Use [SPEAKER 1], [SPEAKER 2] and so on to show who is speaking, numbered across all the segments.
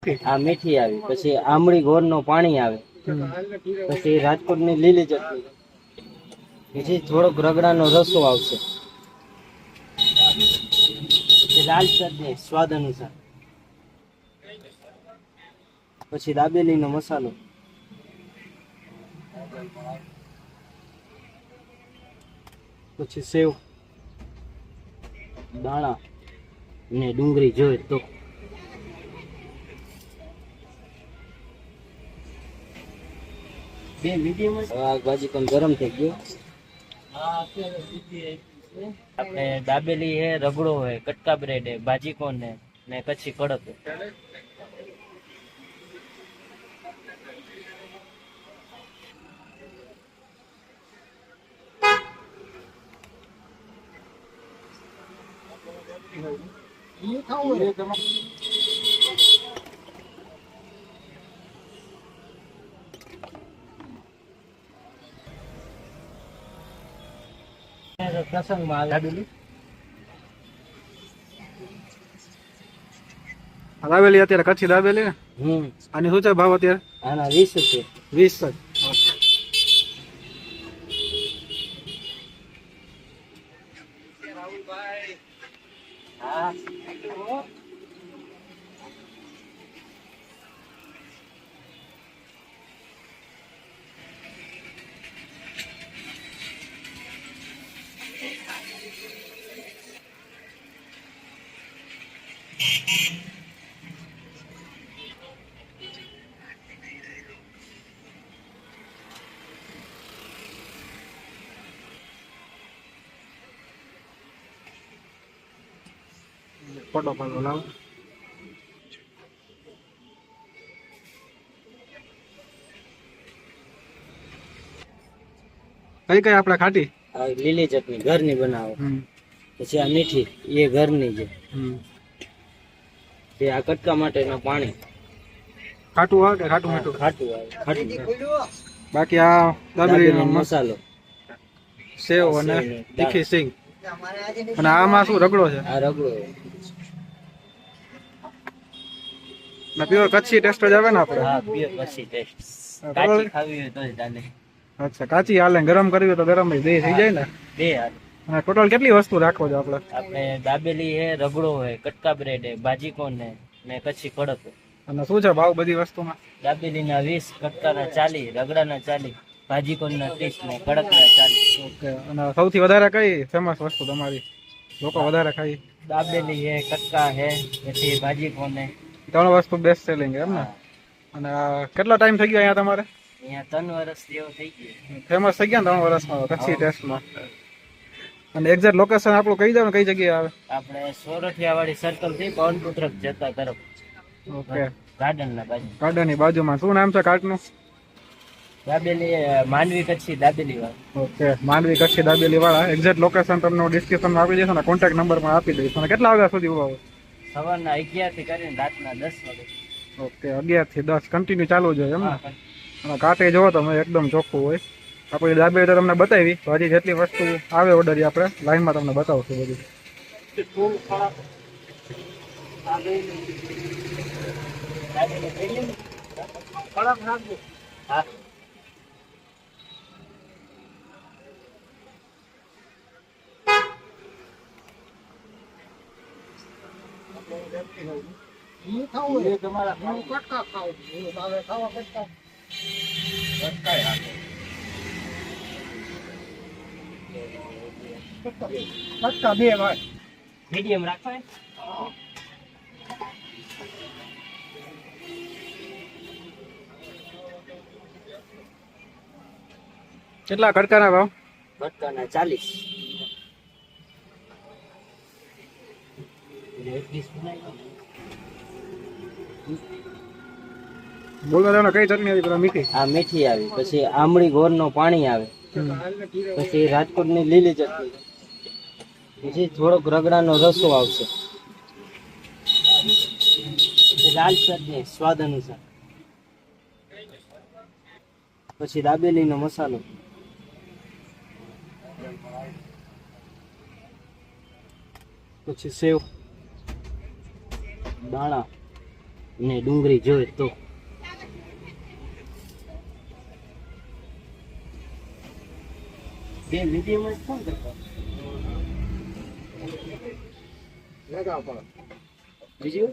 [SPEAKER 1] મીઠી
[SPEAKER 2] આ મીઠી આવી, પછી આમળી ગોળ નો પાણી આવે, પછી રાજકોટ ની લીલી ચટણી, પછી થોડોક રગડાનો રસો આવશે, પછી લાલ ચટણી સ્વાદ અનુસાર, પછી દાબેલી નો મસાલો, પછી સેવ, દાણા ને ડુંગળી જોઈએ તો. ભાજી પણ ગરમ થઈ ગયો. આપણે દાબેલી હે, રગડો હોય, કટકા બ્રેડ હે, ભાજી કોણ હે ને કચ્છી કડક હે. પ્રસંગમાં દાબેલી
[SPEAKER 1] દાબેલી અત્યારે કચ્છી દાબેલી ને આની શું છે ભાવ અત્યારે?
[SPEAKER 2] આના 20 રૂપિયા.
[SPEAKER 1] 20
[SPEAKER 2] હા
[SPEAKER 1] ફોટો પાડો લાવ. કઈ કઈ આપણે ખાટી?
[SPEAKER 2] આ લીલી ચટણી ઘરની બનાવો, પછી આ મીઠી એ ઘરની છે, આ કટકા માટેનું પાણી
[SPEAKER 1] ખાટું આવે કે ખાટું મીઠું?
[SPEAKER 2] ખાટું આવે, ખાટું.
[SPEAKER 1] બાકી આ દાબેલીનો
[SPEAKER 2] મસાલો,
[SPEAKER 1] સેવ અને તીખી સિંગ. અને આમાં શું રગડો છે?
[SPEAKER 2] આ રગડો
[SPEAKER 1] ને પ્યોર કચ્છી ટેસ્ટ જ આવે ને આપણે?
[SPEAKER 2] હા, પ્યોર કચ્છી ટેસ્ટ. કાચી ખાવી હોય તો જ ચાલે.
[SPEAKER 1] અચ્છા, કાચી હાલે, ગરમ કરવી હોય તો ગરમ જ થઈ જાય ને?
[SPEAKER 2] બે હાલ.
[SPEAKER 1] અને ટોટલ કેટલી વસ્તુ રાખવો છે આપણે?
[SPEAKER 2] આપણે દાબેલી હે, રગડો હોય, કટકા બ્રેડ હે, ભાજી કોણ હે ને કચ્છી કડક હે.
[SPEAKER 1] અને શું છે ભાવ બધી વસ્તુમાં?
[SPEAKER 2] દાબેલીના 20, કટકાના 40, રગડાના 40, ભાજી કોણના 30 ને કડકના 40.
[SPEAKER 1] ઓકે. અને સૌથી વધારે કઈ ફેમસ વસ્તુ તમારી લોકો વધારે ખાઈ?
[SPEAKER 2] દાબેલી હે, કટકા હે, પછી ભાજી કોણ હે.
[SPEAKER 1] 3 વસ્તુ બેસ્ટ સેલિંગ એમ ને? અને કેટલો ટાઈમ થઈ ગયો અહીંયા તમારે?
[SPEAKER 2] અહીંયા 3 વર્ષ જેવો થઈ ગયો.
[SPEAKER 1] ફેમસ થઈ ગયા ને 3 વર્ષમાં કચ્છી ટેસ્ટમાં? અને એક્ઝેક્ટ લોકેશન આપણું કહી દો ને, કઈ જગ્યાએ આવે?
[SPEAKER 2] આપણે સોરઠિયા વાળી સર્કલ થી પવનપુર જતા તરફ.
[SPEAKER 1] ઓકે.
[SPEAKER 2] ગાર્ડન ના બાજુ.
[SPEAKER 1] ગાર્ડનની બાજુમાં. શું નામ છે કાર્ટનું?
[SPEAKER 2] દાબેલી માંડવી કચ્છી દાબેલી વાળા.
[SPEAKER 1] ઓકે, માંડવી કચ્છી દાબેલી વાળા. એક્ઝેક્ટ લોકેશન તમને ડિસ્ક્રિપ્શનમાં આપી દઈશ અને કોન્ટેક્ટ નંબર પણ આપી દઈશ. અને કેટલા વાગ્યા સુધી ઉભા હોય?
[SPEAKER 2] સવારના 11 થી કરીને રાતના 10 વાગે.
[SPEAKER 1] ઓકે, 11 થી 10 કન્ટિન્યુ ચાલુ જ હોય એમ ને? અને કાંટે જોવો તમે એકદમ ચોખ્ખું હોય. આપણે દાબેલી તો તમને બતાવી, તો હજી જેટલી વસ્તુ આવે ઓર્ડર આપણે લાઈનમાં તમને બતાવશું બધી.
[SPEAKER 2] હા.
[SPEAKER 1] કટકા બે ભાઈ
[SPEAKER 2] મીડિયમ રાખો.
[SPEAKER 1] કેટલા કટકાના ભાવ?
[SPEAKER 2] કટકાના 40.
[SPEAKER 1] બોલો ને કઈ ચટણી આવી પેલા? મીઠી.
[SPEAKER 2] આ મીઠી આવી, પછી આમળી ગોળ નો પાણી આવે, પછી રાજકોટ ની લીલી ચટણી, પછી થોડોક રગડાનો રસો આવશે, પછી લાલ ચટણી સ્વાદ અનુસાર, પછી દાબેલી નો મસાલો, પછી સેવ, દાણા ને ડુંગળી જોઈએ તો બે મીડિયમ જ કોણ કરતા બીજું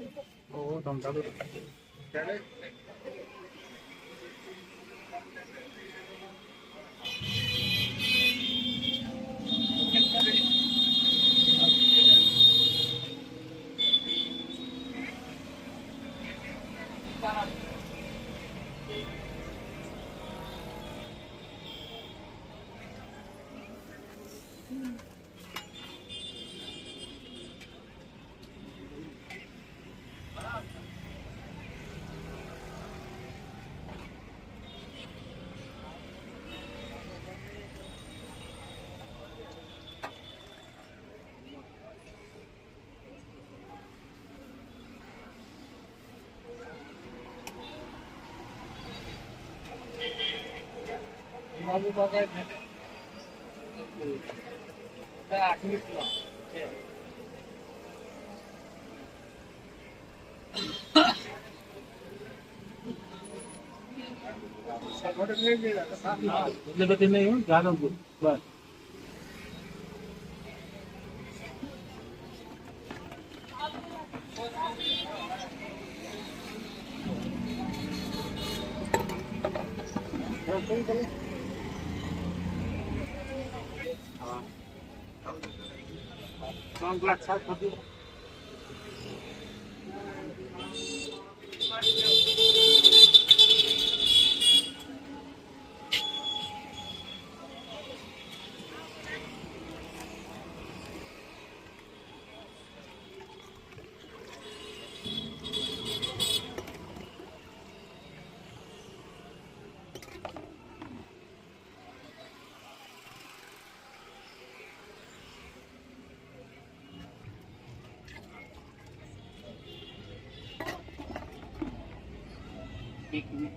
[SPEAKER 1] એટલે બધી નહીં જાનમપુર બસ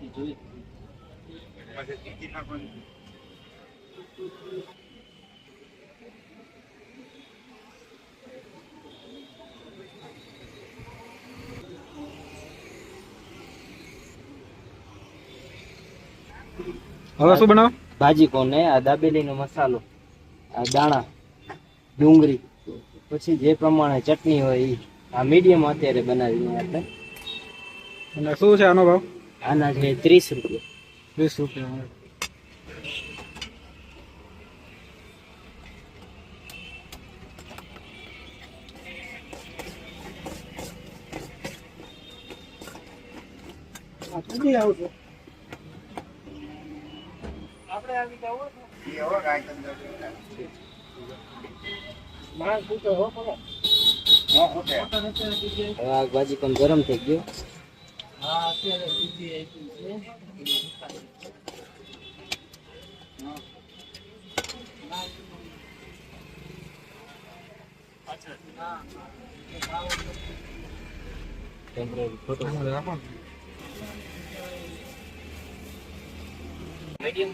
[SPEAKER 2] જોઈએ
[SPEAKER 1] હવે શું બનાવો
[SPEAKER 2] ભાજી કોને આ દાબેલીનો મસાલો આ દાણા ડુંગળી પછી જે પ્રમાણે ચટણી હોય એ આ મીડિયમ અત્યારે બનાવીને આપણે
[SPEAKER 1] અને શું છે આનો ભાવ
[SPEAKER 2] આના છે 30 રૂપિયા
[SPEAKER 1] 20 રૂપિયા
[SPEAKER 2] આ ભાજી પણ ગરમ થઈ ગયો મીડિયમ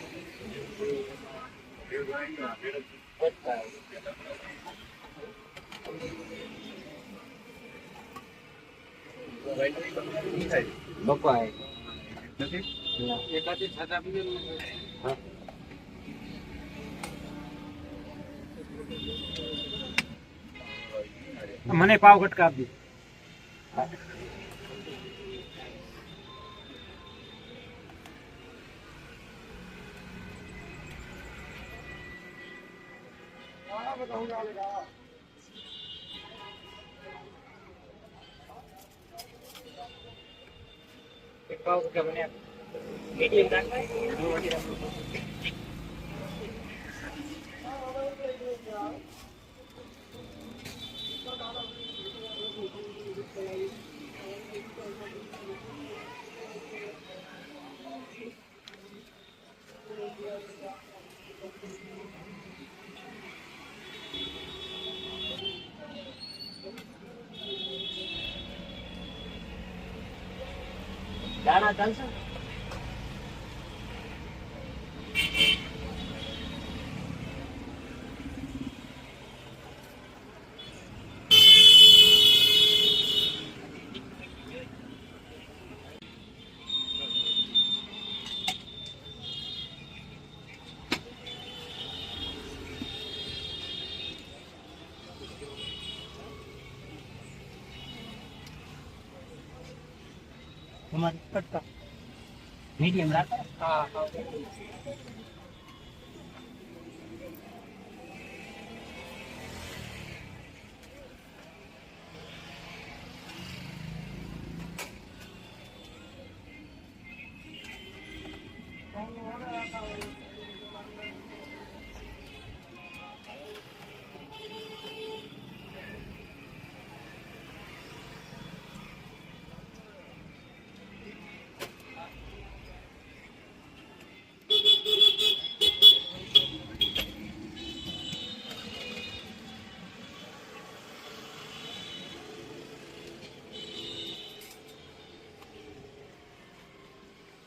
[SPEAKER 2] બપાય
[SPEAKER 1] મને પાવ કટકા આપી પાવ કટકા બને મીડિયમ રાખવાય દાણા ચાલશે
[SPEAKER 2] તમારે
[SPEAKER 3] કટકા
[SPEAKER 2] મીડિયમ રાખો.
[SPEAKER 3] હા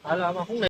[SPEAKER 3] હાલો આમાં શું